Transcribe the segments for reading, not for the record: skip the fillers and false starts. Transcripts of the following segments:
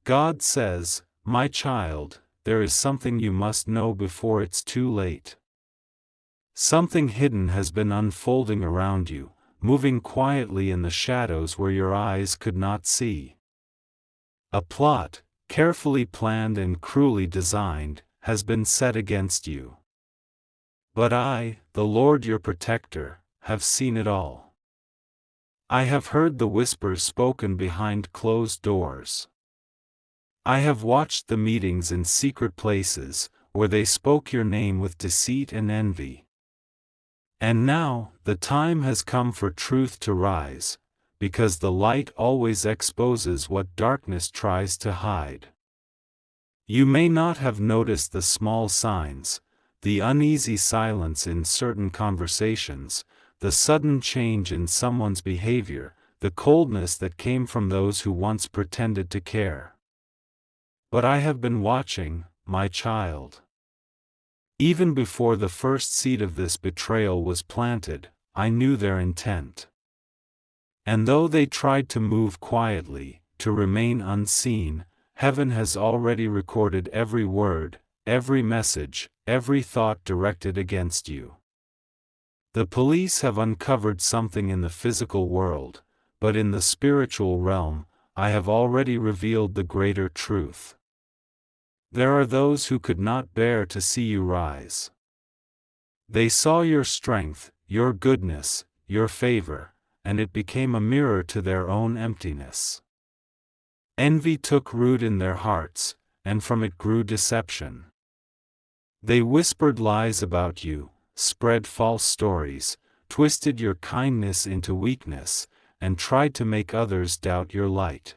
God says, "My child, there is something you must know before it's too late." Something hidden has been unfolding around you, moving quietly in the shadows where your eyes could not see. A plot, carefully planned and cruelly designed, has been set against you. But I, the Lord your protector, have seen it all. I have heard the whispers spoken behind closed doors. I have watched the meetings in secret places, where they spoke your name with deceit and envy. And now, the time has come for truth to rise, because the light always exposes what darkness tries to hide. You may not have noticed the small signs, the uneasy silence in certain conversations, the sudden change in someone's behavior, the coldness that came from those who once pretended to care. But I have been watching, my child. Even before the first seed of this betrayal was planted, I knew their intent. And though they tried to move quietly, to remain unseen, heaven has already recorded every word, every message, every thought directed against you. The police have uncovered something in the physical world, but in the spiritual realm, I have already revealed the greater truth. There are those who could not bear to see you rise. They saw your strength, your goodness, your favor, and it became a mirror to their own emptiness. Envy took root in their hearts, and from it grew deception. They whispered lies about you, spread false stories, twisted your kindness into weakness, and tried to make others doubt your light.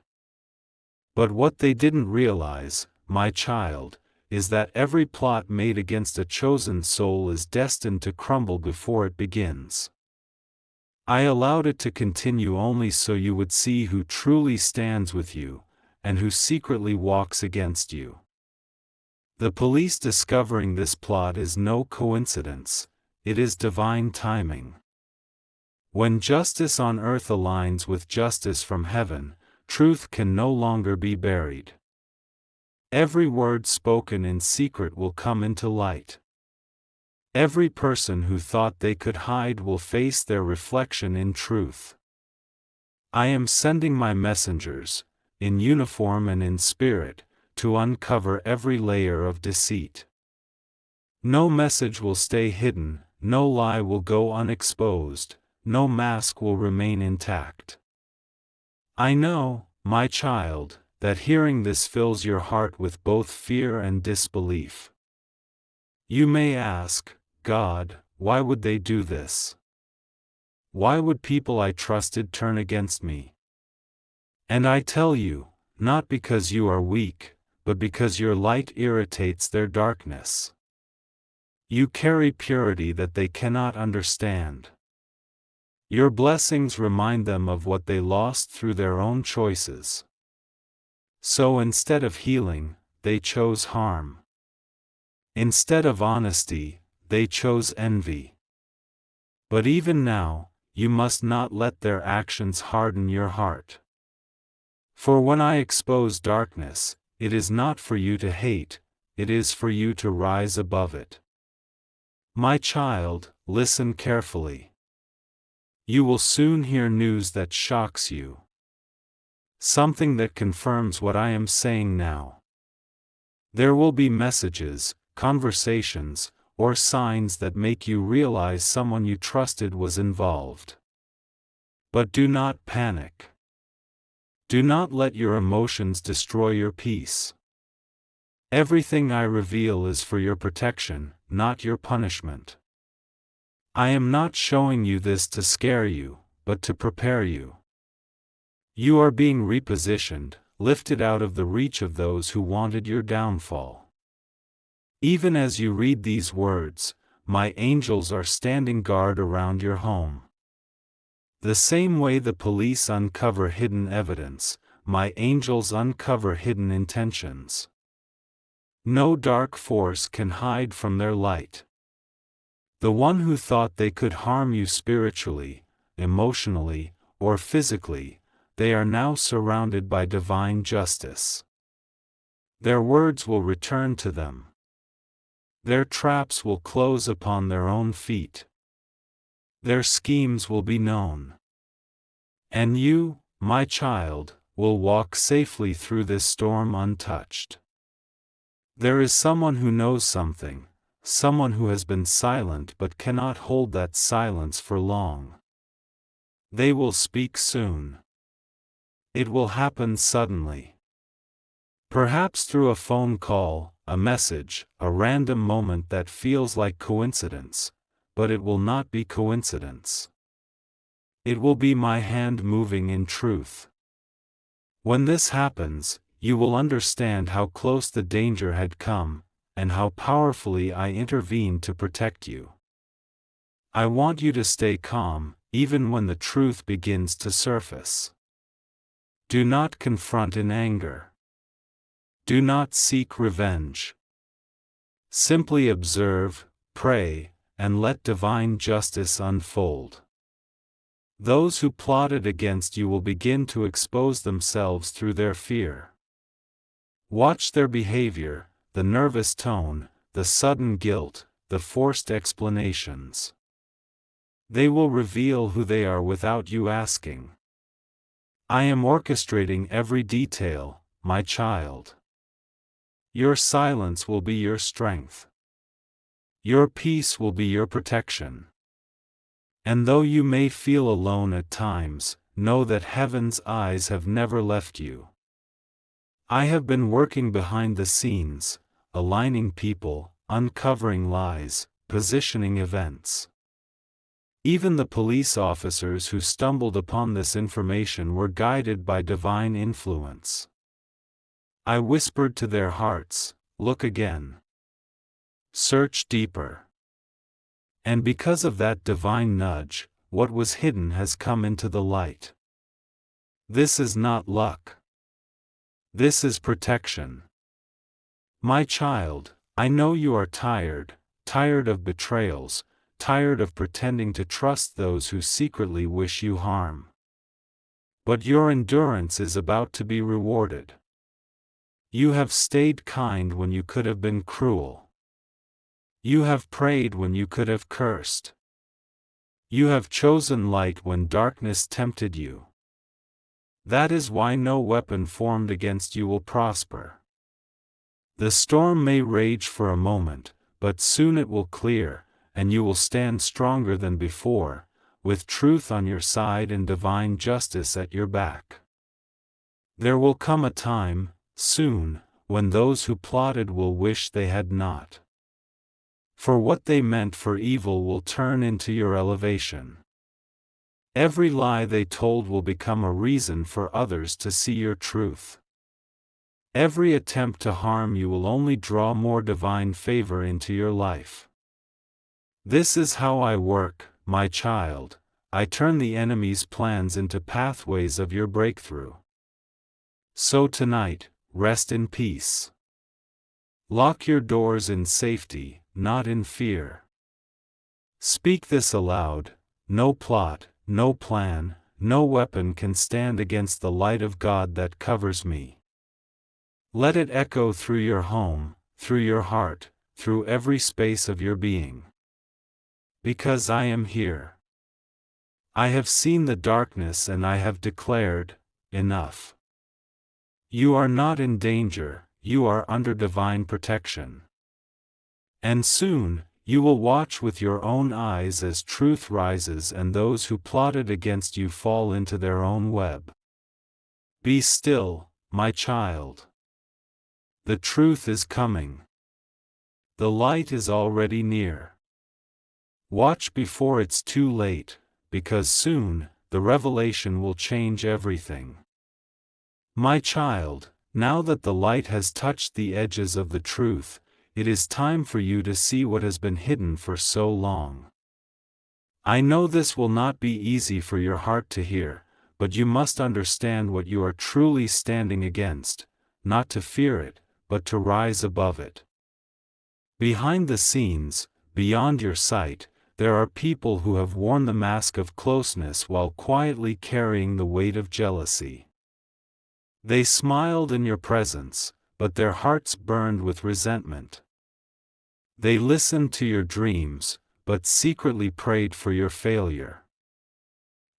But what they didn't realize, my child, is that every plot made against a chosen soul is destined to crumble before it begins. I allowed it to continue only so you would see who truly stands with you, and who secretly walks against you. The police discovering this plot is no coincidence, it is divine timing. When justice on earth aligns with justice from heaven, truth can no longer be buried. Every word spoken in secret will come into light. Every person who thought they could hide will face their reflection in truth. I am sending my messengers, in uniform and in spirit, to uncover every layer of deceit. No message will stay hidden, no lie will go unexposed, no mask will remain intact. I know, my child, that hearing this fills your heart with both fear and disbelief. You may ask, God, why would they do this? Why would people I trusted turn against me? And I tell you, not because you are weak, but because your light irritates their darkness. You carry purity that they cannot understand. Your blessings remind them of what they lost through their own choices. So instead of healing, they chose harm. Instead of honesty, they chose envy. But even now, you must not let their actions harden your heart. For when I expose darkness, it is not for you to hate, it is for you to rise above it. My child, listen carefully. You will soon hear news that shocks you. Something that confirms what I am saying now. There will be messages, conversations, or signs that make you realize someone you trusted was involved. But do not panic. Do not let your emotions destroy your peace. Everything I reveal is for your protection, not your punishment. I am not showing you this to scare you, but to prepare you. You are being repositioned, lifted out of the reach of those who wanted your downfall. Even as you read these words, my angels are standing guard around your home. The same way the police uncover hidden evidence, my angels uncover hidden intentions. No dark force can hide from their light. The one who thought they could harm you spiritually, emotionally, or physically, they are now surrounded by divine justice. Their words will return to them. Their traps will close upon their own feet. Their schemes will be known. And you, my child, will walk safely through this storm untouched. There is someone who knows something, someone who has been silent but cannot hold that silence for long. They will speak soon. It will happen suddenly. Perhaps through a phone call, a message, a random moment that feels like coincidence, but it will not be coincidence. It will be my hand moving in truth. When this happens, you will understand how close the danger had come, and how powerfully I intervened to protect you. I want you to stay calm, even when the truth begins to surface. Do not confront in anger. Do not seek revenge. Simply observe, pray, and let divine justice unfold. Those who plotted against you will begin to expose themselves through their fear. Watch their behavior, the nervous tone, the sudden guilt, the forced explanations. They will reveal who they are without you asking. I am orchestrating every detail, my child. Your silence will be your strength. Your peace will be your protection. And though you may feel alone at times, know that heaven's eyes have never left you. I have been working behind the scenes, aligning people, uncovering lies, positioning events. Even the police officers who stumbled upon this information were guided by divine influence. I whispered to their hearts, look again. Search deeper. And because of that divine nudge, what was hidden has come into the light. This is not luck. This is protection. My child, I know you are tired of betrayals, tired of pretending to trust those who secretly wish you harm. But your endurance is about to be rewarded. You have stayed kind when you could have been cruel. You have prayed when you could have cursed. You have chosen light when darkness tempted you. That is why no weapon formed against you will prosper. The storm may rage for a moment, but soon it will clear, and you will stand stronger than before, with truth on your side and divine justice at your back. There will come a time, soon, when those who plotted will wish they had not. For what they meant for evil will turn into your elevation. Every lie they told will become a reason for others to see your truth. Every attempt to harm you will only draw more divine favor into your life. This is how I work, my child. I turn the enemy's plans into pathways of your breakthrough. So tonight, rest in peace. Lock your doors in safety, not in fear. Speak this aloud: no plot, no plan, no weapon can stand against the light of God that covers me. Let it echo through your home, through your heart, through every space of your being. Because I am here. I have seen the darkness and I have declared, enough. You are not in danger, you are under divine protection. And soon, you will watch with your own eyes as truth rises and those who plotted against you fall into their own web. Be still, my child. The truth is coming. The light is already near. Watch before it's too late, because soon, the revelation will change everything. My child, now that the light has touched the edges of the truth, it is time for you to see what has been hidden for so long. I know this will not be easy for your heart to hear, but you must understand what you are truly standing against, not to fear it, but to rise above it. Behind the scenes, beyond your sight, there are people who have worn the mask of closeness while quietly carrying the weight of jealousy. They smiled in your presence, but their hearts burned with resentment. They listened to your dreams, but secretly prayed for your failure.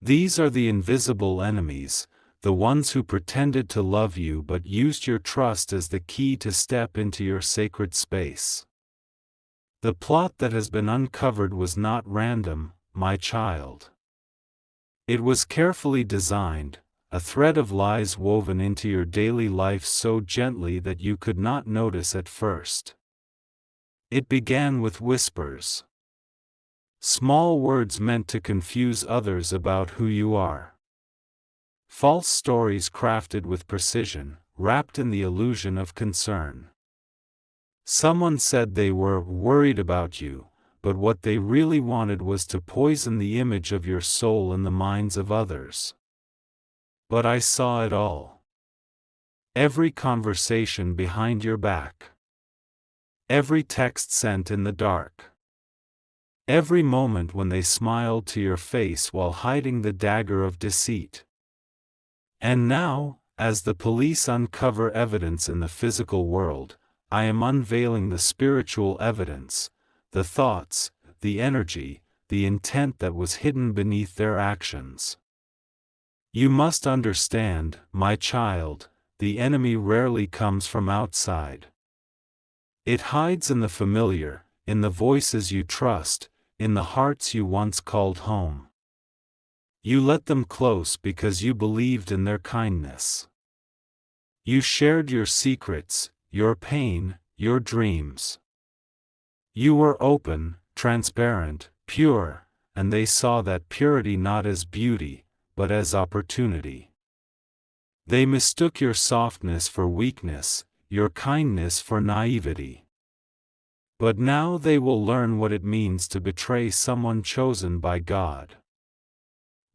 These are the invisible enemies, the ones who pretended to love you but used your trust as the key to step into your sacred space. The plot that has been uncovered was not random, my child. It was carefully designed, a thread of lies woven into your daily life so gently that you could not notice at first. It began with whispers. Small words meant to confuse others about who you are. False stories crafted with precision, wrapped in the illusion of concern. Someone said they were worried about you, but what they really wanted was to poison the image of your soul in the minds of others. But I saw it all. Every conversation behind your back. Every text sent in the dark. Every moment when they smiled to your face while hiding the dagger of deceit. And now, as the police uncover evidence in the physical world, I am unveiling the spiritual evidence, the thoughts, the energy, the intent that was hidden beneath their actions. You must understand, my child, the enemy rarely comes from outside. It hides in the familiar, in the voices you trust, in the hearts you once called home. You let them close because you believed in their kindness. You shared your secrets, your pain, your dreams. You were open, transparent, pure, and they saw that purity not as beauty, but as opportunity. They mistook your softness for weakness, your kindness for naivety. But now they will learn what it means to betray someone chosen by God.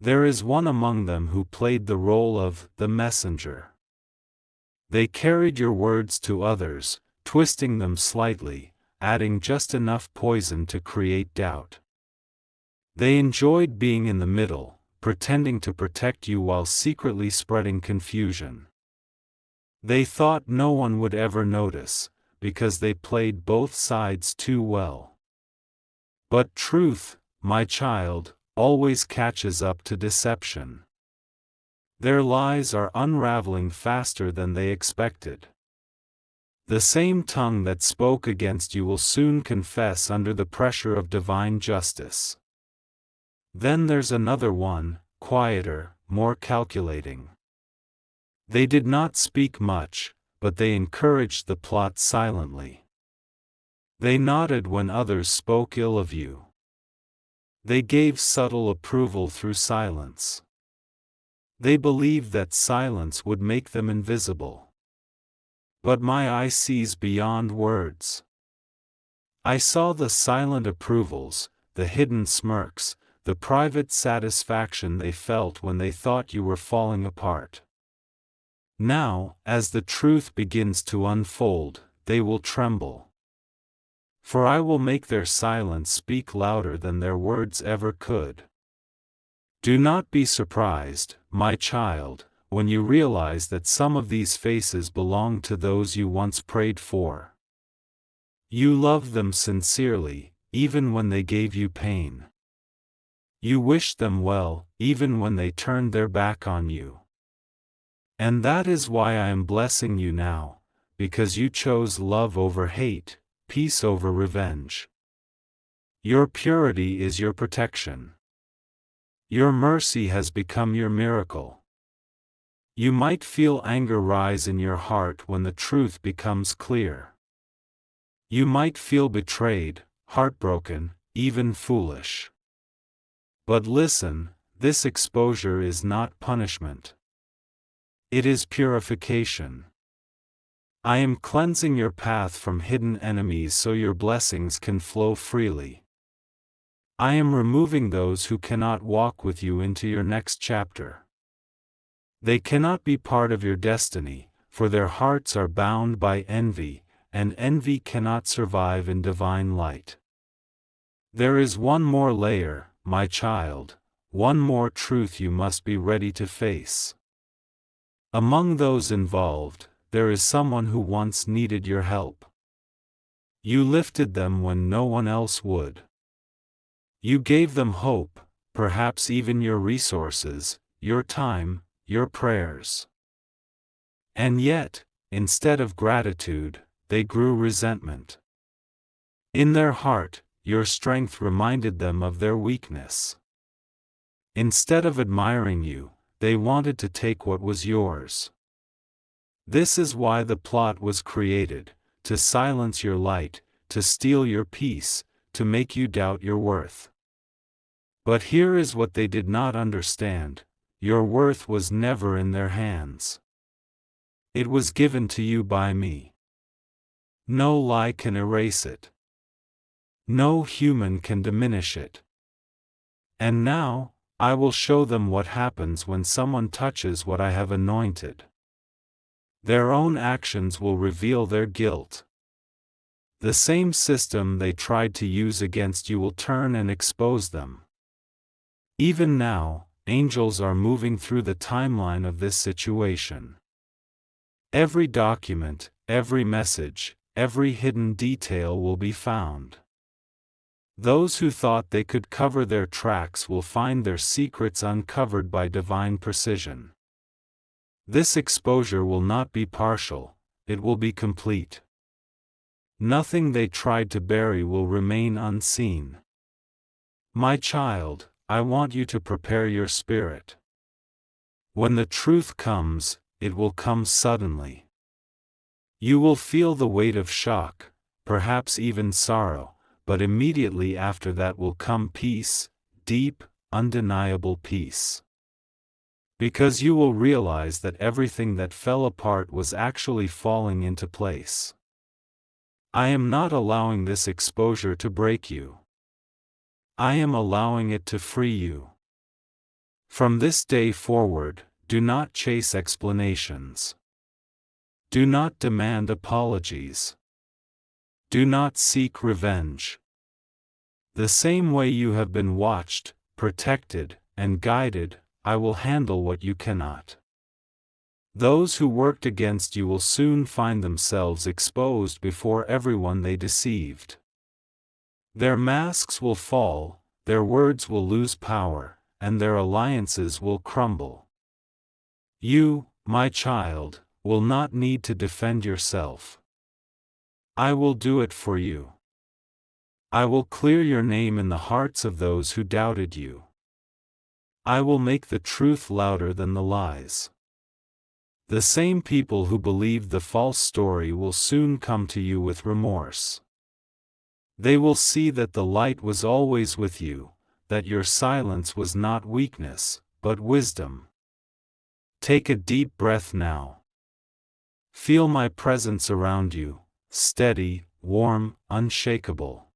There is one among them who played the role of the messenger. They carried your words to others, twisting them slightly, adding just enough poison to create doubt. They enjoyed being in the middle, pretending to protect you while secretly spreading confusion. They thought no one would ever notice, because they played both sides too well. But truth, my child, always catches up to deception. Their lies are unraveling faster than they expected. The same tongue that spoke against you will soon confess under the pressure of divine justice. Then there's another one, quieter, more calculating. They did not speak much, but they encouraged the plot silently. They nodded when others spoke ill of you. They gave subtle approval through silence. They believed that silence would make them invisible. But my eye sees beyond words. I saw the silent approvals, the hidden smirks, the private satisfaction they felt when they thought you were falling apart. Now, as the truth begins to unfold, they will tremble. For I will make their silence speak louder than their words ever could. Do not be surprised, my child, when you realize that some of these faces belong to those you once prayed for. You loved them sincerely, even when they gave you pain. You wished them well, even when they turned their back on you. And that is why I am blessing you now, because you chose love over hate, peace over revenge. Your purity is your protection. Your mercy has become your miracle. You might feel anger rise in your heart when the truth becomes clear. You might feel betrayed, heartbroken, even foolish. But listen, this exposure is not punishment. It is purification. I am cleansing your path from hidden enemies so your blessings can flow freely. I am removing those who cannot walk with you into your next chapter. They cannot be part of your destiny, for their hearts are bound by envy, and envy cannot survive in divine light. There is one more layer, my child, one more truth you must be ready to face. Among those involved, there is someone who once needed your help. You lifted them when no one else would. You gave them hope, perhaps even your resources, your time, your prayers. And yet, instead of gratitude, they grew resentment. In their heart, your strength reminded them of their weakness. Instead of admiring you, they wanted to take what was yours. This is why the plot was created, to silence your light, to steal your peace, to make you doubt your worth. But here is what they did not understand: your worth was never in their hands. It was given to you by me. No lie can erase it. No human can diminish it. And now, I will show them what happens when someone touches what I have anointed. Their own actions will reveal their guilt. The same system they tried to use against you will turn and expose them. Even now, angels are moving through the timeline of this situation. Every document, every message, every hidden detail will be found. Those who thought they could cover their tracks will find their secrets uncovered by divine precision. This exposure will not be partial, it will be complete. Nothing they tried to bury will remain unseen. My child, I want you to prepare your spirit. When the truth comes, it will come suddenly. You will feel the weight of shock, perhaps even sorrow, but immediately after that will come peace, deep, undeniable peace. Because you will realize that everything that fell apart was actually falling into place. I am not allowing this exposure to break you. I am allowing it to free you. From this day forward, do not chase explanations. Do not demand apologies. Do not seek revenge. The same way you have been watched, protected, and guided, I will handle what you cannot. Those who worked against you will soon find themselves exposed before everyone they deceived. Their masks will fall, their words will lose power, and their alliances will crumble. You, my child, will not need to defend yourself. I will do it for you. I will clear your name in the hearts of those who doubted you. I will make the truth louder than the lies. The same people who believed the false story will soon come to you with remorse. They will see that the light was always with you, that your silence was not weakness, but wisdom. Take a deep breath now. Feel my presence around you, steady, warm, unshakable.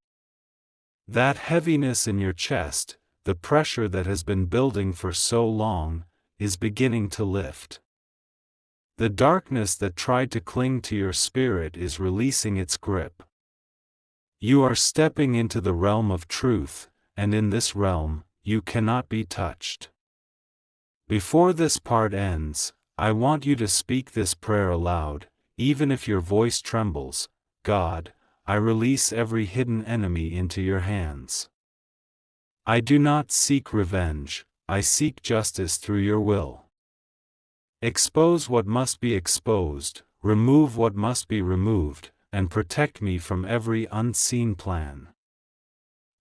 That heaviness in your chest, the pressure that has been building for so long, is beginning to lift. The darkness that tried to cling to your spirit is releasing its grip. You are stepping into the realm of truth, and in this realm, you cannot be touched. Before this part ends, I want you to speak this prayer aloud, even if your voice trembles. God, I release every hidden enemy into your hands. I do not seek revenge, I seek justice through your will. Expose what must be exposed, remove what must be removed, and protect me from every unseen plan.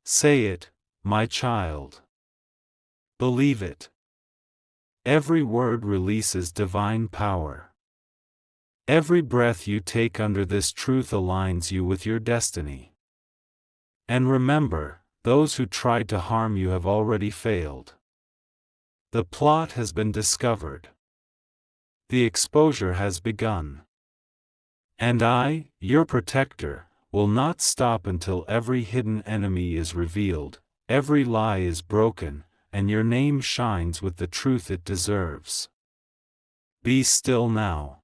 Say it, my child. Believe it. Every word releases divine power. Every breath you take under this truth aligns you with your destiny. And remember, those who tried to harm you have already failed. The plot has been discovered. The exposure has begun. And I, your protector, will not stop until every hidden enemy is revealed, every lie is broken, and your name shines with the truth it deserves. Be still now.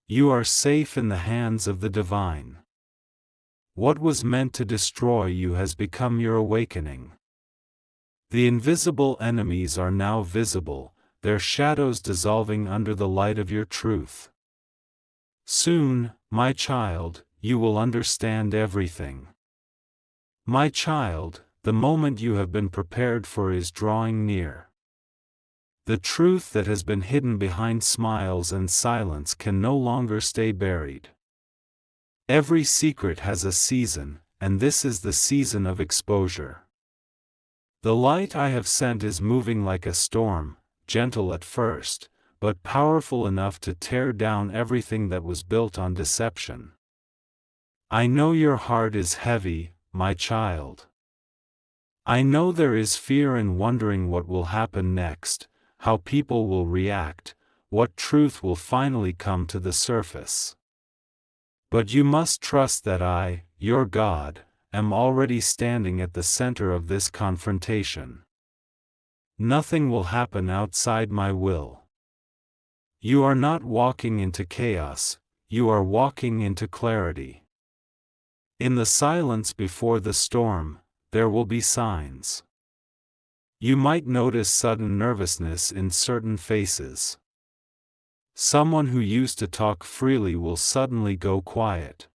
You are safe in the hands of the divine. What was meant to destroy you has become your awakening. The invisible enemies are now visible, their shadows dissolving under the light of your truth. Soon, my child, you will understand everything. My child, the moment you have been prepared for is drawing near. The truth that has been hidden behind smiles and silence can no longer stay buried. Every secret has a season, and this is the season of exposure. The light I have sent is moving like a storm, gentle at first, but powerful enough to tear down everything that was built on deception. I know your heart is heavy, my child. I know there is fear in wondering what will happen next, how people will react, what truth will finally come to the surface. But you must trust that I, your God, am already standing at the center of this confrontation. Nothing will happen outside my will. You are not walking into chaos, you are walking into clarity. In the silence before the storm, there will be signs. You might notice sudden nervousness in certain faces. Someone who used to talk freely will suddenly go quiet.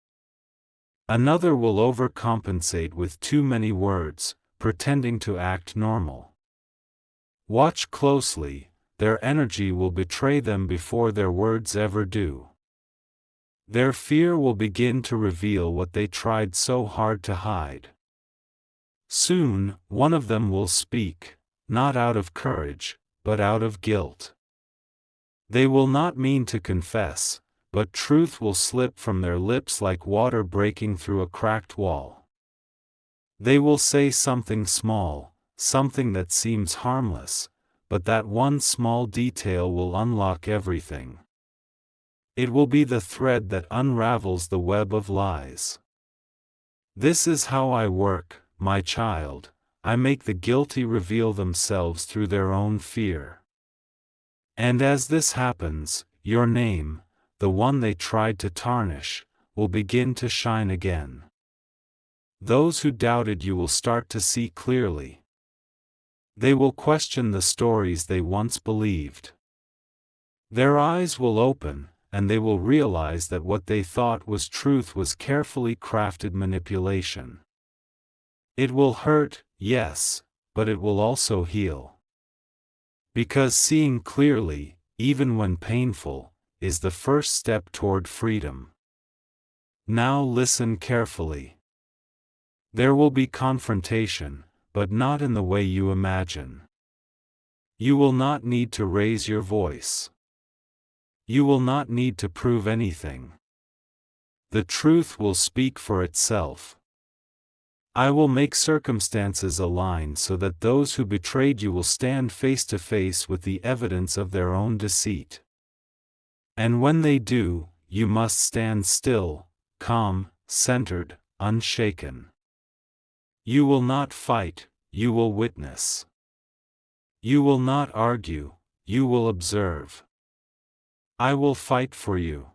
Another will overcompensate with too many words, pretending to act normal. Watch closely, their energy will betray them before their words ever do. Their fear will begin to reveal what they tried so hard to hide. Soon, one of them will speak, not out of courage, but out of guilt. They will not mean to confess, but truth will slip from their lips like water breaking through a cracked wall. They will say something small, something that seems harmless, but that one small detail will unlock everything. It will be the thread that unravels the web of lies. This is how I work, my child. I make the guilty reveal themselves through their own fear. And as this happens, your name, the one they tried to tarnish, will begin to shine again. Those who doubted you will start to see clearly. They will question the stories they once believed. Their eyes will open, and they will realize that what they thought was truth was carefully crafted manipulation. It will hurt, yes, but it will also heal. Because seeing clearly, even when painful, is the first step toward freedom. Now listen carefully. There will be confrontation, but not in the way you imagine. You will not need to raise your voice. You will not need to prove anything. The truth will speak for itself. I will make circumstances align so that those who betrayed you will stand face to face with the evidence of their own deceit. And when they do, you must stand still, calm, centered, unshaken. You will not fight, you will witness. You will not argue, you will observe. I will fight for you.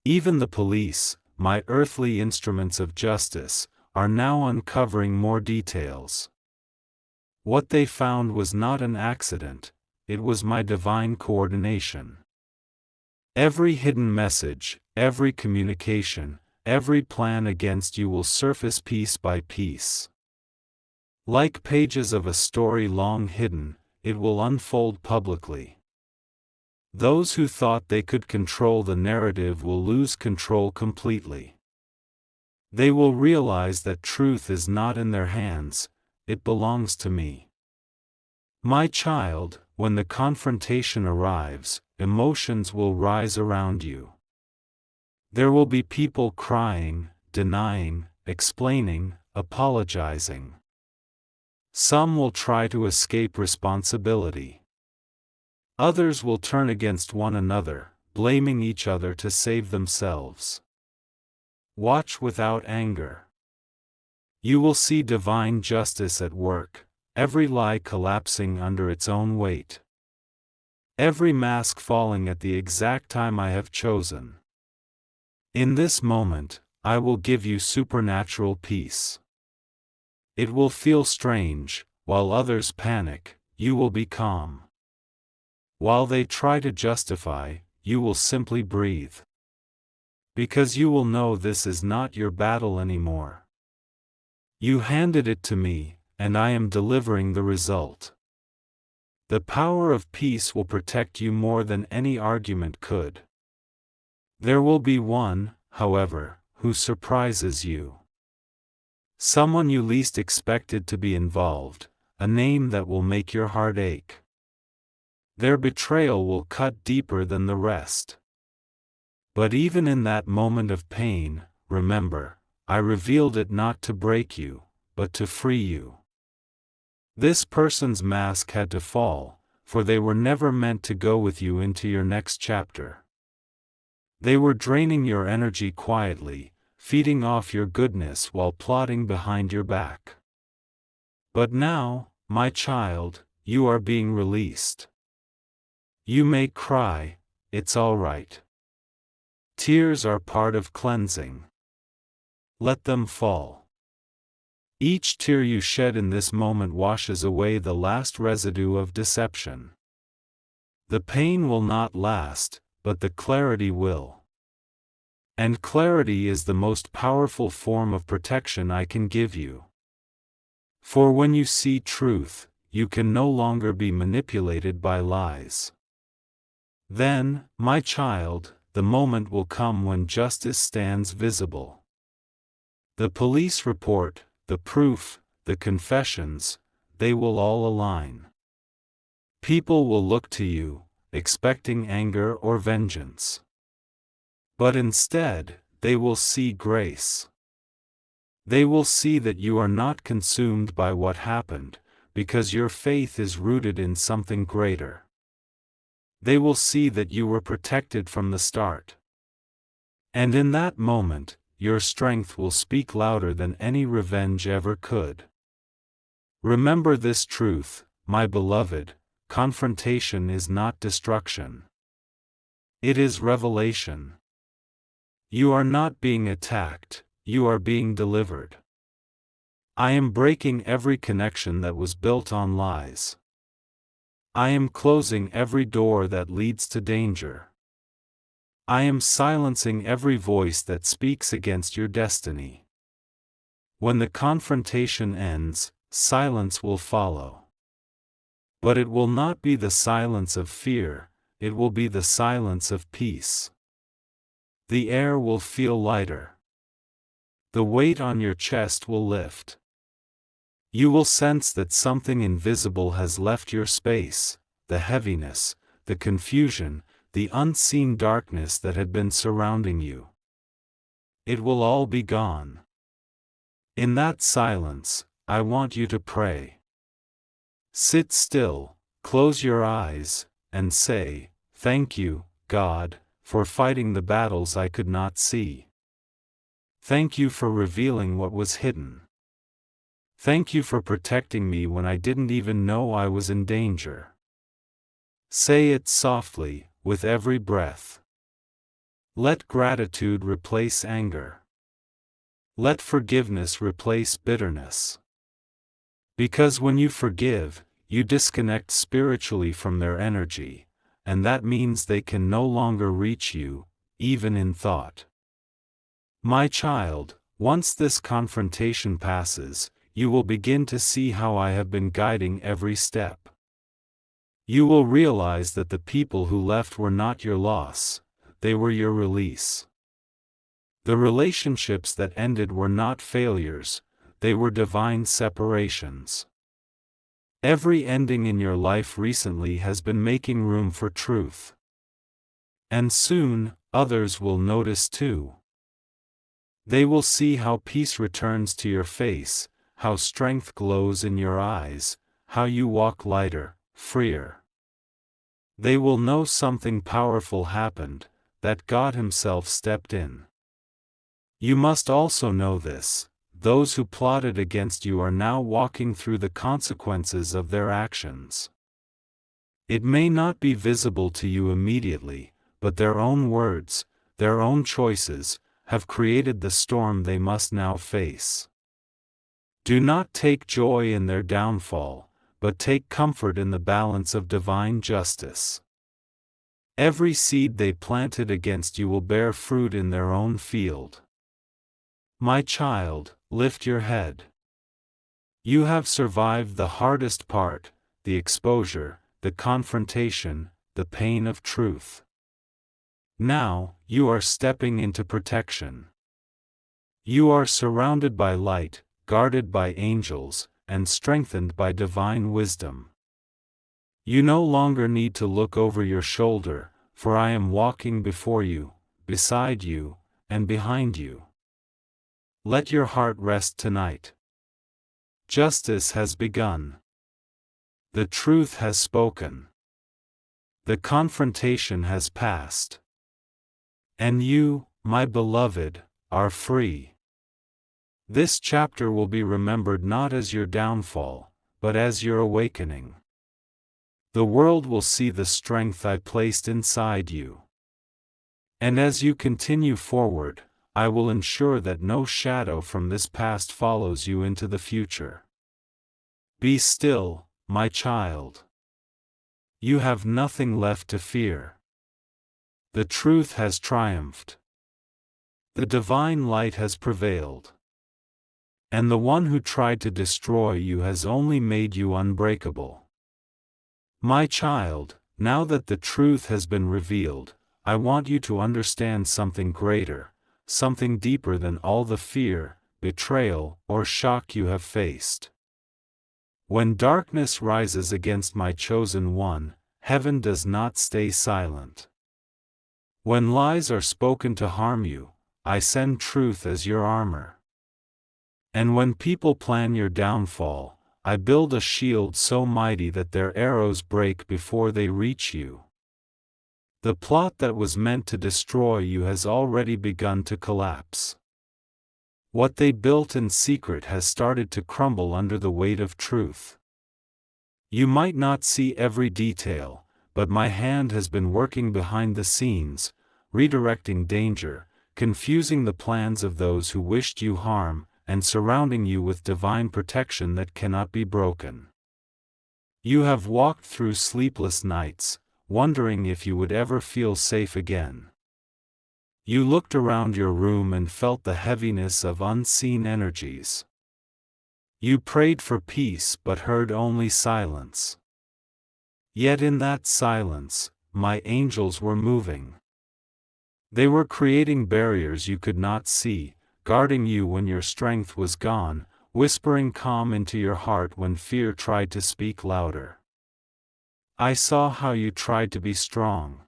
Even the police, my earthly instruments of justice, are now uncovering more details. What they found was not an accident, it was my divine coordination. Every hidden message, every communication, every plan against you will surface piece by piece. Like pages of a story long hidden, it will unfold publicly. Those who thought they could control the narrative will lose control completely. They will realize that truth is not in their hands, it belongs to me. My child, when the confrontation arrives, emotions will rise around you. There will be people crying, denying, explaining, apologizing. Some will try to escape responsibility. Others will turn against one another, blaming each other to save themselves. Watch without anger. You will see divine justice at work, every lie collapsing under its own weight. Every mask falling at the exact time I have chosen. In this moment, I will give you supernatural peace. It will feel strange, while others panic, you will be calm. While they try to justify, you will simply breathe. Because you will know this is not your battle anymore. You handed it to me, and I am delivering the result. The power of peace will protect you more than any argument could. There will be one, however, who surprises you. Someone you least expected to be involved, a name that will make your heart ache. Their betrayal will cut deeper than the rest. But even in that moment of pain, remember, I revealed it not to break you, but to free you. This person's mask had to fall, for they were never meant to go with you into your next chapter. They were draining your energy quietly, feeding off your goodness while plotting behind your back. But now, my child, you are being released. You may cry, it's all right. Tears are part of cleansing. Let them fall. Each tear you shed in this moment washes away the last residue of deception. The pain will not last, but the clarity will. And clarity is the most powerful form of protection I can give you. For when you see truth, you can no longer be manipulated by lies. Then, my child, the moment will come when justice stands visible. The police report, the proof, the confessions, they will all align. People will look to you, expecting anger or vengeance. But instead, they will see grace. They will see that you are not consumed by what happened, because your faith is rooted in something greater. They will see that you were protected from the start. And in that moment, your strength will speak louder than any revenge ever could. Remember this truth, my beloved, confrontation is not destruction. It is revelation. You are not being attacked, you are being delivered. I am breaking every connection that was built on lies. I am closing every door that leads to danger. I am silencing every voice that speaks against your destiny. When the confrontation ends, silence will follow. But it will not be the silence of fear, it will be the silence of peace. The air will feel lighter. The weight on your chest will lift. You will sense that something invisible has left your space, the heaviness, the confusion, the unseen darkness that had been surrounding you. It will all be gone. In that silence, I want you to pray. Sit still, close your eyes, and say, "Thank you, God, for fighting the battles I could not see. Thank you for revealing what was hidden. Thank you for protecting me when I didn't even know I was in danger." Say it softly, with every breath. Let gratitude replace anger. Let forgiveness replace bitterness. Because when you forgive, you disconnect spiritually from their energy, and that means they can no longer reach you, even in thought. My child, once this confrontation passes, you will begin to see how I have been guiding every step. You will realize that the people who left were not your loss, they were your release. The relationships that ended were not failures, they were divine separations. Every ending in your life recently has been making room for truth. And soon, others will notice too. They will see how peace returns to your face, how strength glows in your eyes, how you walk lighter, freer. They will know something powerful happened, that God Himself stepped in. You must also know this: those who plotted against you are now walking through the consequences of their actions. It may not be visible to you immediately, but their own words, their own choices, have created the storm they must now face. Do not take joy in their downfall, but take comfort in the balance of divine justice. Every seed they planted against you will bear fruit in their own field. My child, lift your head. You have survived the hardest part, the exposure, the confrontation, the pain of truth. Now, you are stepping into protection. You are surrounded by light, guarded by angels, and strengthened by divine wisdom. You no longer need to look over your shoulder, for I am walking before you, beside you, and behind you. Let your heart rest tonight. Justice has begun. The truth has spoken. The confrontation has passed. And you, my beloved, are free. This chapter will be remembered not as your downfall, but as your awakening. The world will see the strength I placed inside you. And as you continue forward, I will ensure that no shadow from this past follows you into the future. Be still, my child. You have nothing left to fear. The truth has triumphed. The divine light has prevailed. And the one who tried to destroy you has only made you unbreakable. My child, now that the truth has been revealed, I want you to understand something greater, something deeper than all the fear, betrayal, or shock you have faced. When darkness rises against my chosen one, heaven does not stay silent. When lies are spoken to harm you, I send truth as your armor. And when people plan your downfall, I build a shield so mighty that their arrows break before they reach you. The plot that was meant to destroy you has already begun to collapse. What they built in secret has started to crumble under the weight of truth. You might not see every detail, but my hand has been working behind the scenes, redirecting danger, confusing the plans of those who wished you harm, and surrounding you with divine protection that cannot be broken. You have walked through sleepless nights, wondering if you would ever feel safe again. You looked around your room and felt the heaviness of unseen energies. You prayed for peace but heard only silence. Yet in that silence, my angels were moving. They were creating barriers you could not see, guarding you when your strength was gone, whispering calm into your heart when fear tried to speak louder. I saw how you tried to be strong.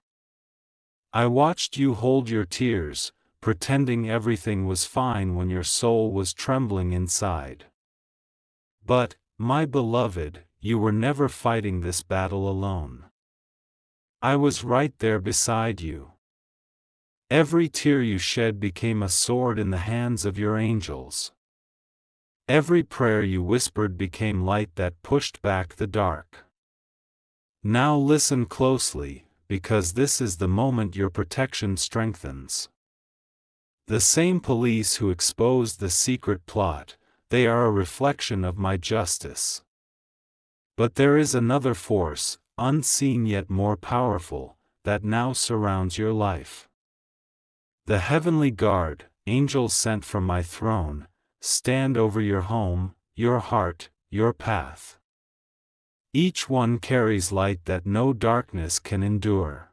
I watched you hold your tears, pretending everything was fine when your soul was trembling inside. But, my beloved, you were never fighting this battle alone. I was right there beside you. Every tear you shed became a sword in the hands of your angels. Every prayer you whispered became light that pushed back the dark. Now listen closely, because this is the moment your protection strengthens. The same police who exposed the secret plot, they are a reflection of my justice. But there is another force, unseen yet more powerful, that now surrounds your life. The heavenly guard, angels sent from my throne, stand over your home, your heart, your path. Each one carries light that no darkness can endure.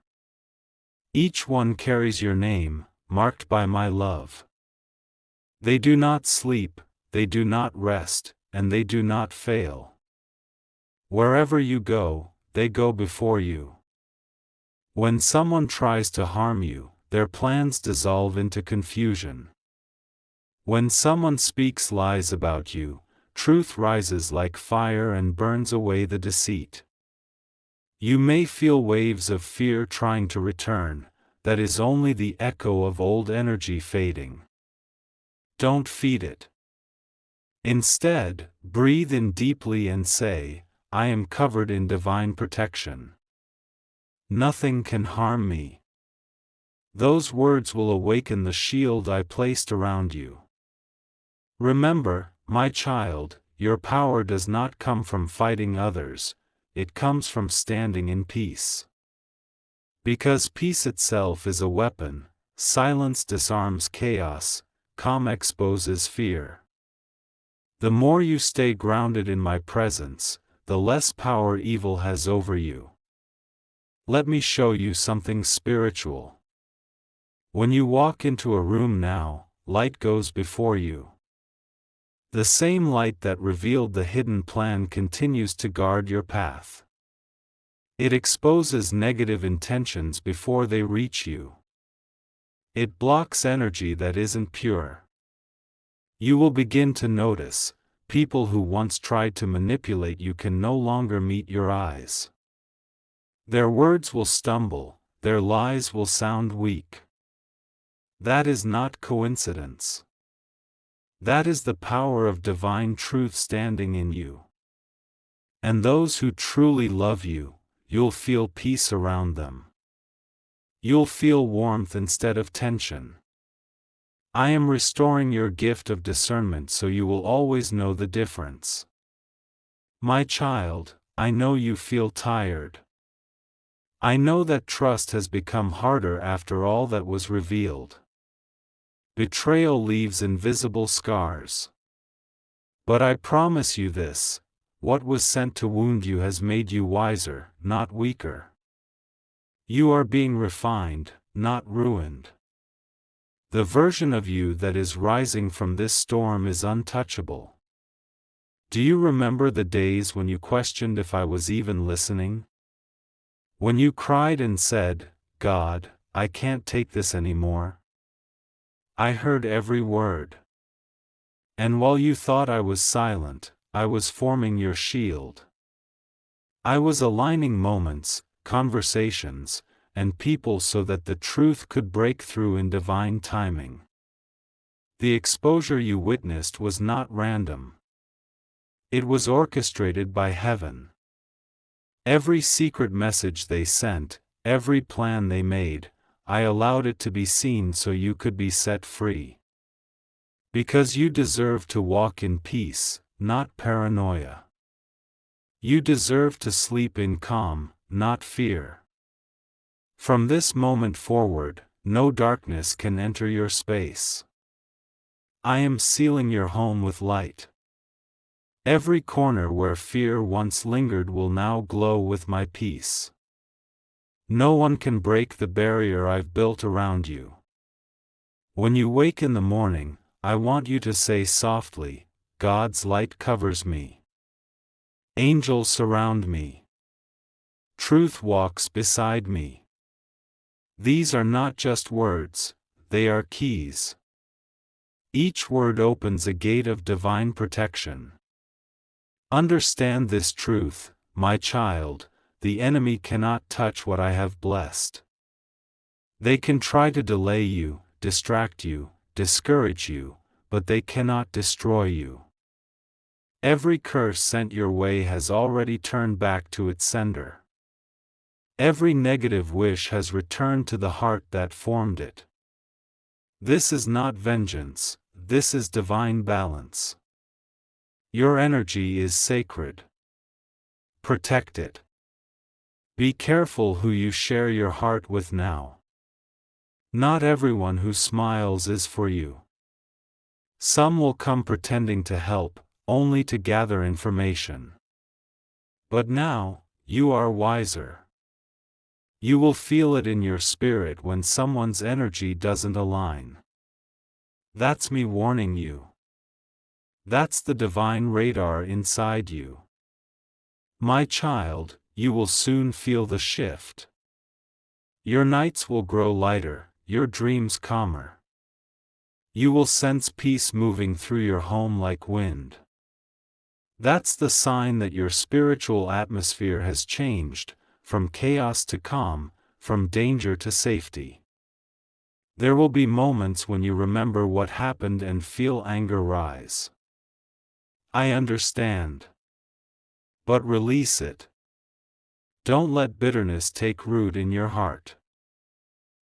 Each one carries your name, marked by my love. They do not sleep, they do not rest, and they do not fail. Wherever you go, they go before you. When someone tries to harm you, their plans dissolve into confusion. When someone speaks lies about you, truth rises like fire and burns away the deceit. You may feel waves of fear trying to return, that is only the echo of old energy fading. Don't feed it. Instead, breathe in deeply and say, I am covered in divine protection. Nothing can harm me. Those words will awaken the shield I placed around you. Remember, my child, your power does not come from fighting others, it comes from standing in peace. Because peace itself is a weapon, silence disarms chaos, calm exposes fear. The more you stay grounded in my presence, the less power evil has over you. Let me show you something spiritual. When you walk into a room now, light goes before you. The same light that revealed the hidden plan continues to guard your path. It exposes negative intentions before they reach you. It blocks energy that isn't pure. You will begin to notice, people who once tried to manipulate you can no longer meet your eyes. Their words will stumble, their lies will sound weak. That is not coincidence. That is the power of divine truth standing in you. And those who truly love you, you'll feel peace around them. You'll feel warmth instead of tension. I am restoring your gift of discernment so you will always know the difference. My child, I know you feel tired. I know that trust has become harder after all that was revealed. Betrayal leaves invisible scars. But I promise you this, what was sent to wound you has made you wiser, not weaker. You are being refined, not ruined. The version of you that is rising from this storm is untouchable. Do you remember the days when you questioned if I was even listening? When you cried and said, God, I can't take this anymore? I heard every word. And while you thought I was silent, I was forming your shield. I was aligning moments, conversations, and people so that the truth could break through in divine timing. The exposure you witnessed was not random. It was orchestrated by heaven. Every secret message they sent, every plan they made, I allowed it to be seen so you could be set free. Because you deserve to walk in peace, not paranoia. You deserve to sleep in calm, not fear. From this moment forward, no darkness can enter your space. I am sealing your home with light. Every corner where fear once lingered will now glow with my peace. No one can break the barrier I've built around you. When you wake in the morning, I want you to say softly, God's light covers me. Angels surround me. Truth walks beside me. These are not just words, they are keys. Each word opens a gate of divine protection. Understand this truth, my child, the enemy cannot touch what I have blessed. They can try to delay you, distract you, discourage you, but they cannot destroy you. Every curse sent your way has already turned back to its sender. Every negative wish has returned to the heart that formed it. This is not vengeance, this is divine balance. Your energy is sacred. Protect it. Be careful who you share your heart with now. Not everyone who smiles is for you. Some will come pretending to help, only to gather information. But now, you are wiser. You will feel it in your spirit when someone's energy doesn't align. That's me warning you. That's the divine radar inside you. My child, you will soon feel the shift. Your nights will grow lighter, your dreams calmer. You will sense peace moving through your home like wind. That's the sign that your spiritual atmosphere has changed, from chaos to calm, from danger to safety. There will be moments when you remember what happened and feel anger rise. I understand. But release it. Don't let bitterness take root in your heart.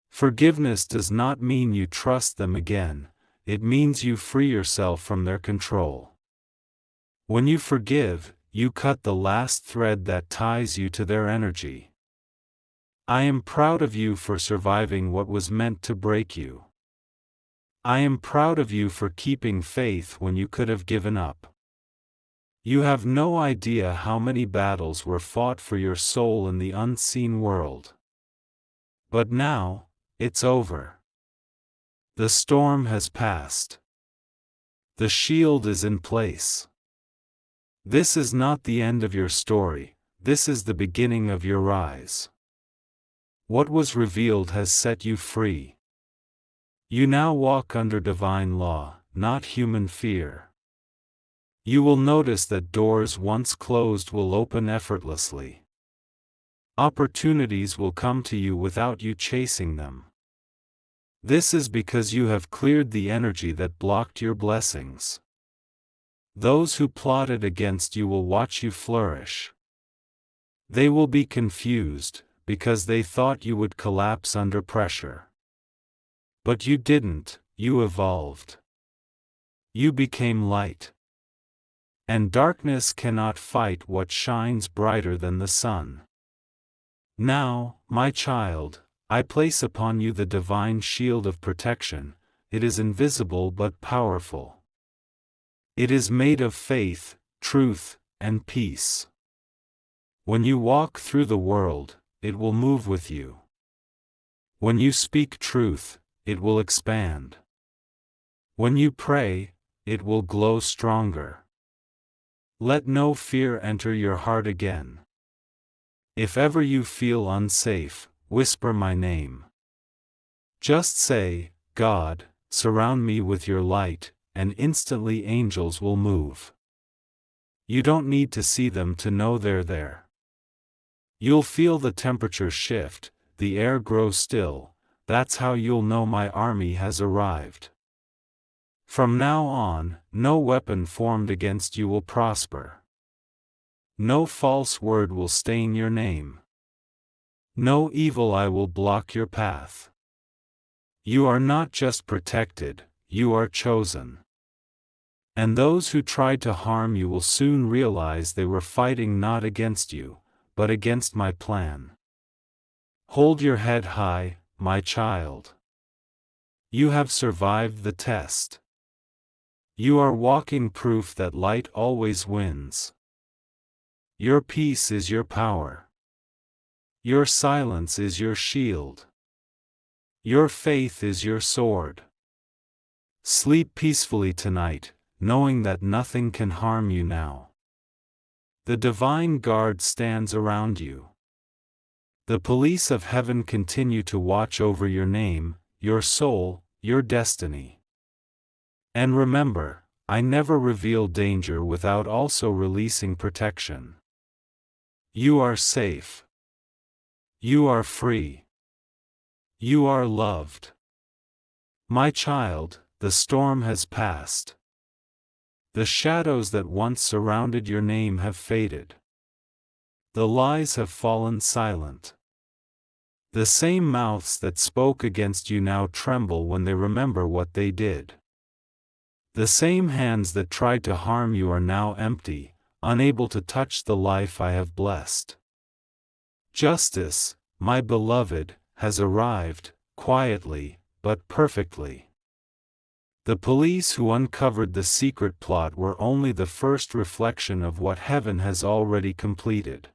Forgiveness does not mean you trust them again, it means you free yourself from their control. When you forgive, you cut the last thread that ties you to their energy. I am proud of you for surviving what was meant to break you. I am proud of you for keeping faith when you could have given up. You have no idea how many battles were fought for your soul in the unseen world. But now, it's over. The storm has passed. The shield is in place. This is not the end of your story, this is the beginning of your rise. What was revealed has set you free. You now walk under divine law, not human fear. You will notice that doors once closed will open effortlessly. Opportunities will come to you without you chasing them. This is because you have cleared the energy that blocked your blessings. Those who plotted against you will watch you flourish. They will be confused, because they thought you would collapse under pressure. But you didn't, you evolved. You became light. And darkness cannot fight what shines brighter than the sun. Now, my child, I place upon you the divine shield of protection. It is invisible but powerful. It is made of faith, truth, and peace. When you walk through the world, it will move with you. When you speak truth, it will expand. When you pray, it will glow stronger. Let no fear enter your heart again. If ever you feel unsafe, whisper my name. Just say, God, surround me with your light, and instantly angels will move. You don't need to see them to know they're there. You'll feel the temperature shift, the air grow still, that's how you'll know my army has arrived. From now on, no weapon formed against you will prosper. No false word will stain your name. No evil eye will block your path. You are not just protected, you are chosen. And those who tried to harm you will soon realize they were fighting not against you, but against my plan. Hold your head high, my child. You have survived the test. You are walking proof that light always wins. Your peace is your power. Your silence is your shield. Your faith is your sword. Sleep peacefully tonight, knowing that nothing can harm you now. The divine guard stands around you. The police of heaven continue to watch over your name, your soul, your destiny. And remember, I never reveal danger without also releasing protection. You are safe. You are free. You are loved. My child, the storm has passed. The shadows that once surrounded your name have faded. The lies have fallen silent. The same mouths that spoke against you now tremble when they remember what they did. The same hands that tried to harm you are now empty, unable to touch the life I have blessed. Justice, my beloved, has arrived, quietly, but perfectly. The police who uncovered the secret plot were only the first reflection of what heaven has already completed.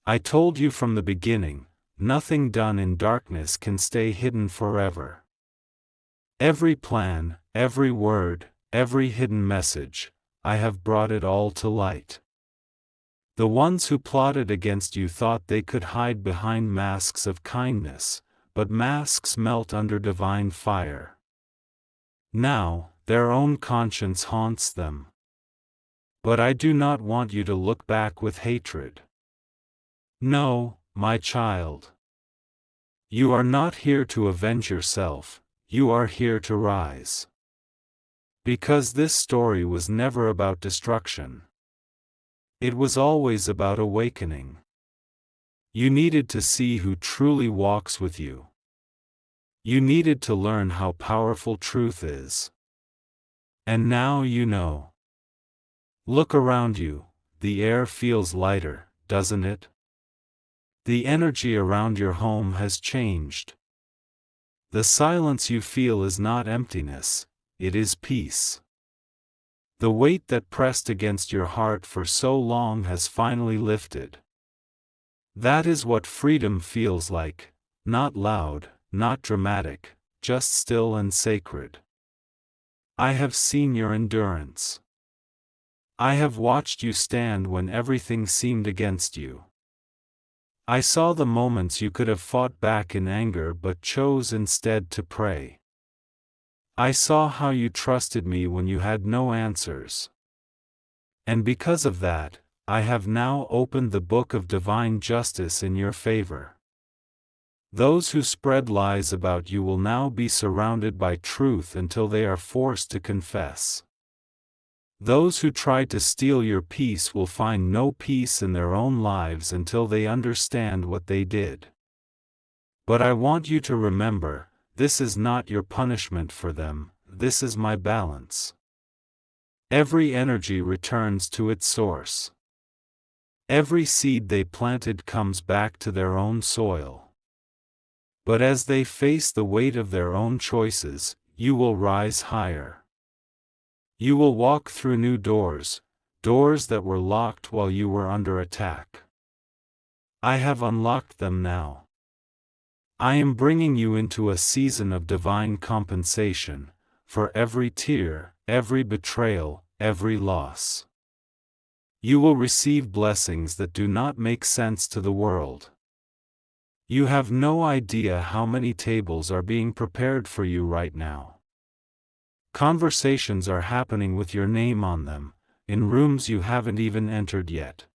I told you from the beginning, nothing done in darkness can stay hidden forever. Every plan, every word, every hidden message, I have brought it all to light. The ones who plotted against you thought they could hide behind masks of kindness, but masks melt under divine fire. Now, their own conscience haunts them. But I do not want you to look back with hatred. No, my child. You are not here to avenge yourself, you are here to rise. Because this story was never about destruction. It was always about awakening. You needed to see who truly walks with you. You needed to learn how powerful truth is. And now you know. Look around you, the air feels lighter, doesn't it? The energy around your home has changed. The silence you feel is not emptiness, it is peace. The weight that pressed against your heart for so long has finally lifted. That is what freedom feels like, not loud, not dramatic, just still and sacred. I have seen your endurance. I have watched you stand when everything seemed against you. I saw the moments you could have fought back in anger but chose instead to pray. I saw how you trusted me when you had no answers. And because of that, I have now opened the book of divine justice in your favor. Those who spread lies about you will now be surrounded by truth until they are forced to confess. Those who tried to steal your peace will find no peace in their own lives until they understand what they did. But I want you to remember, this is not your punishment for them, this is my balance. Every energy returns to its source. Every seed they planted comes back to their own soil. But as they face the weight of their own choices, you will rise higher. You will walk through new doors, doors that were locked while you were under attack. I have unlocked them now. I am bringing you into a season of divine compensation, for every tear, every betrayal, every loss. You will receive blessings that do not make sense to the world. You have no idea how many tables are being prepared for you right now. Conversations are happening with your name on them, in rooms you haven't even entered yet.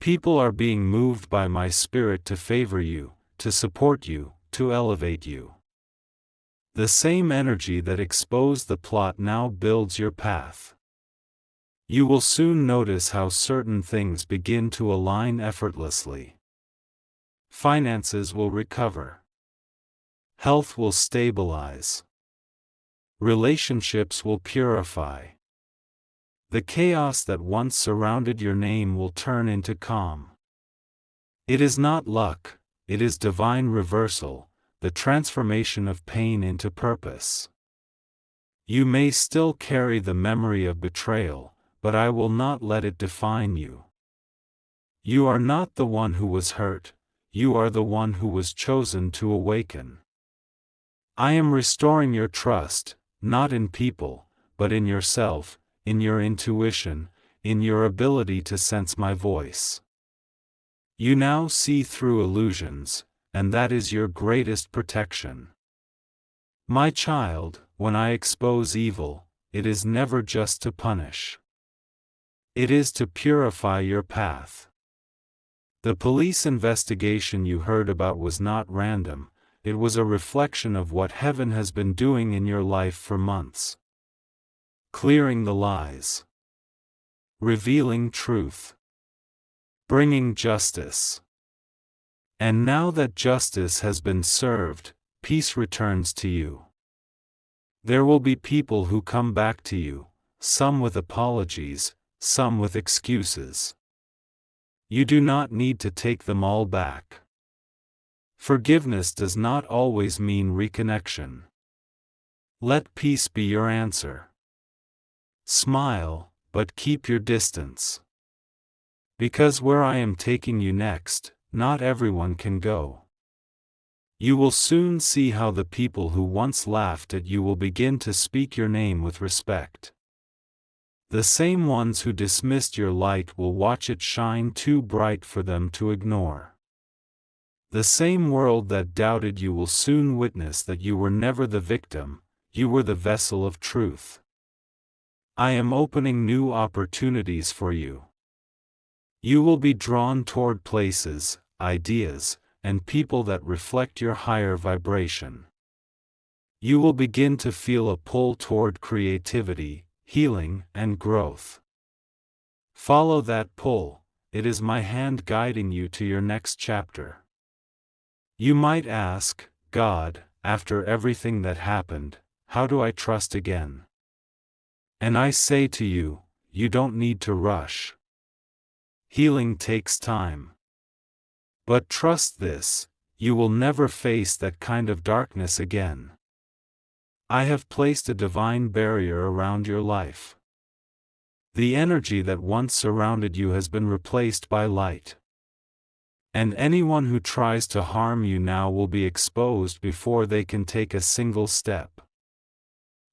People are being moved by my spirit to favor you, to support you, to elevate you. The same energy that exposed the plot now builds your path. You will soon notice how certain things begin to align effortlessly. Finances will recover. Health will stabilize. Relationships will purify. The chaos that once surrounded your name will turn into calm. It is not luck, it is divine reversal, the transformation of pain into purpose. You may still carry the memory of betrayal, but I will not let it define you. You are not the one who was hurt, you are the one who was chosen to awaken. I am restoring your trust, not in people, but in yourself, in your intuition, in your ability to sense my voice. You now see through illusions, and that is your greatest protection. My child, when I expose evil, it is never just to punish. It is to purify your path. The police investigation you heard about was not random. It was a reflection of what heaven has been doing in your life for months. Clearing the lies. Revealing truth. Bringing justice. And now that justice has been served, peace returns to you. There will be people who come back to you, some with apologies, some with excuses. You do not need to take them all back. Forgiveness does not always mean reconnection. Let peace be your answer. Smile, but keep your distance. Because where I am taking you next, not everyone can go. You will soon see how the people who once laughed at you will begin to speak your name with respect. The same ones who dismissed your light will watch it shine too bright for them to ignore. The same world that doubted you will soon witness that you were never the victim, you were the vessel of truth. I am opening new opportunities for you. You will be drawn toward places, ideas, and people that reflect your higher vibration. You will begin to feel a pull toward creativity, healing, and growth. Follow that pull, it is my hand guiding you to your next chapter. You might ask, God, after everything that happened, how do I trust again? And I say to you, you don't need to rush. Healing takes time. But trust this, you will never face that kind of darkness again. I have placed a divine barrier around your life. The energy that once surrounded you has been replaced by light. And anyone who tries to harm you now will be exposed before they can take a single step.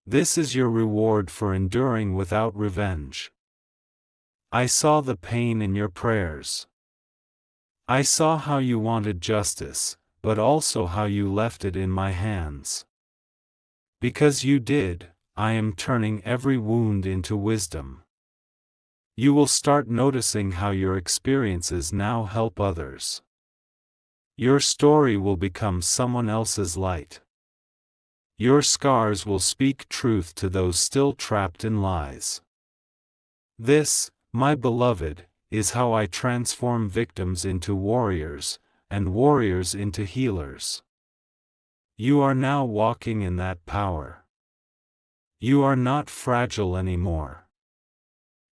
This is your reward for enduring without revenge. I saw the pain in your prayers. I saw how you wanted justice, but also how you left it in my hands. Because you did, I am turning every wound into wisdom. You will start noticing how your experiences now help others. Your story will become someone else's light. Your scars will speak truth to those still trapped in lies. This, my beloved, is how I transform victims into warriors, and warriors into healers. You are now walking in that power. You are not fragile anymore.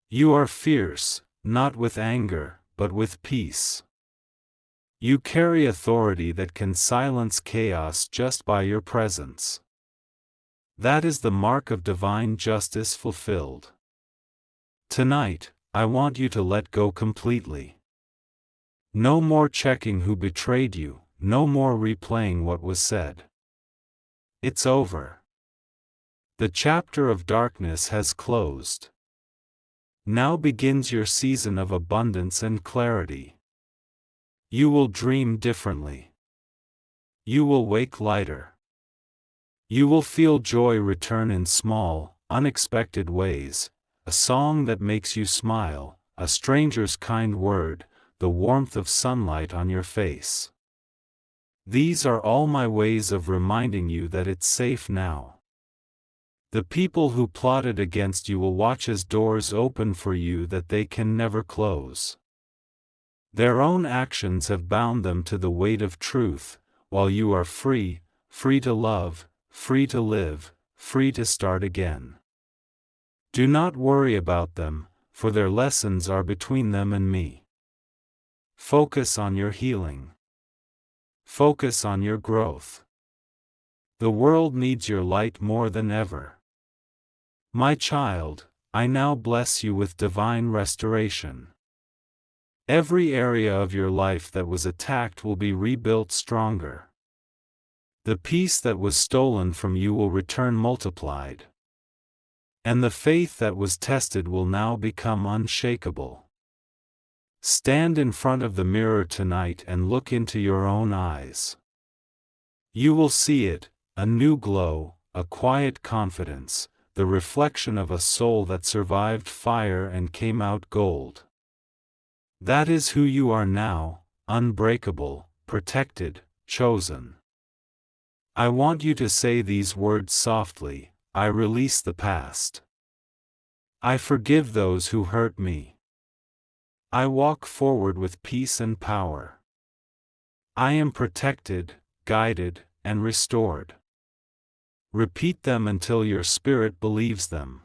You are fierce, not with anger, but with peace. You carry authority that can silence chaos just by your presence. That is the mark of divine justice fulfilled. Tonight, I want you to let go completely. No more checking who betrayed you, no more replaying what was said. It's over. The chapter of darkness has closed. Now begins your season of abundance and clarity. You will dream differently. You will wake lighter. You will feel joy return in small, unexpected ways, a song that makes you smile, a stranger's kind word, the warmth of sunlight on your face. These are all my ways of reminding you that it's safe now. The people who plotted against you will watch as doors open for you that they can never close. Their own actions have bound them to the weight of truth, while you are free, free to love, free to live, free to start again. Do not worry about them, for their lessons are between them and me. Focus on your healing. Focus on your growth. The world needs your light more than ever. My child, I now bless you with divine restoration. Every area of your life that was attacked will be rebuilt stronger. The peace that was stolen from you will return multiplied. And the faith that was tested will now become unshakable. Stand in front of the mirror tonight and look into your own eyes. You will see it, a new glow, a quiet confidence, the reflection of a soul that survived fire and came out gold. That is who you are now, unbreakable, protected, chosen. I want you to say these words softly: I release the past. I forgive those who hurt me. I walk forward with peace and power. I am protected, guided, and restored. Repeat them until your spirit believes them.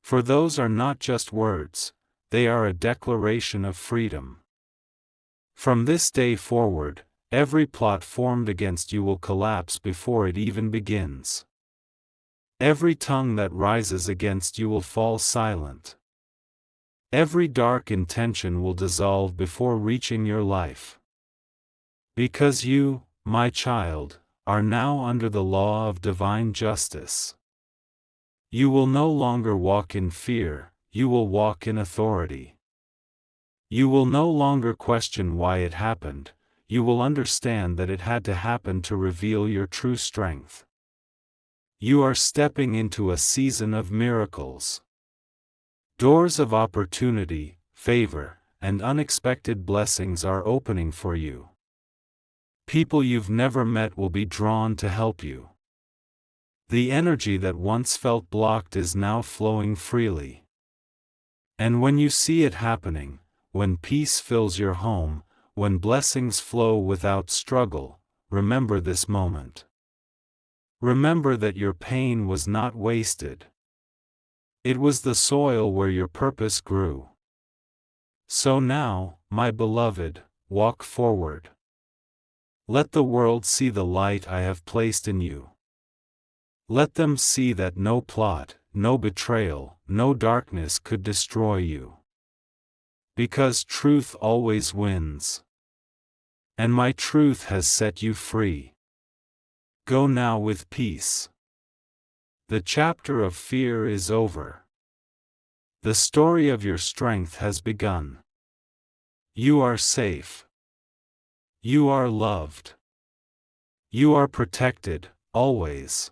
For those are not just words, they are a declaration of freedom. From this day forward, every plot formed against you will collapse before it even begins. Every tongue that rises against you will fall silent. Every dark intention will dissolve before reaching your life. Because you, my child, are now under the law of divine justice. You will no longer walk in fear, you will walk in authority. You will no longer question why it happened, you will understand that it had to happen to reveal your true strength. You are stepping into a season of miracles. Doors of opportunity, favor, and unexpected blessings are opening for you. People you've never met will be drawn to help you. The energy that once felt blocked is now flowing freely. And when you see it happening, when peace fills your home, when blessings flow without struggle, remember this moment. Remember that your pain was not wasted. It was the soil where your purpose grew. So now, my beloved, walk forward. Let the world see the light I have placed in you. Let them see that no plot, no betrayal, no darkness could destroy you. Because truth always wins. And my truth has set you free. Go now with peace. The chapter of fear is over. The story of your strength has begun. You are safe. You are loved. You are protected, always.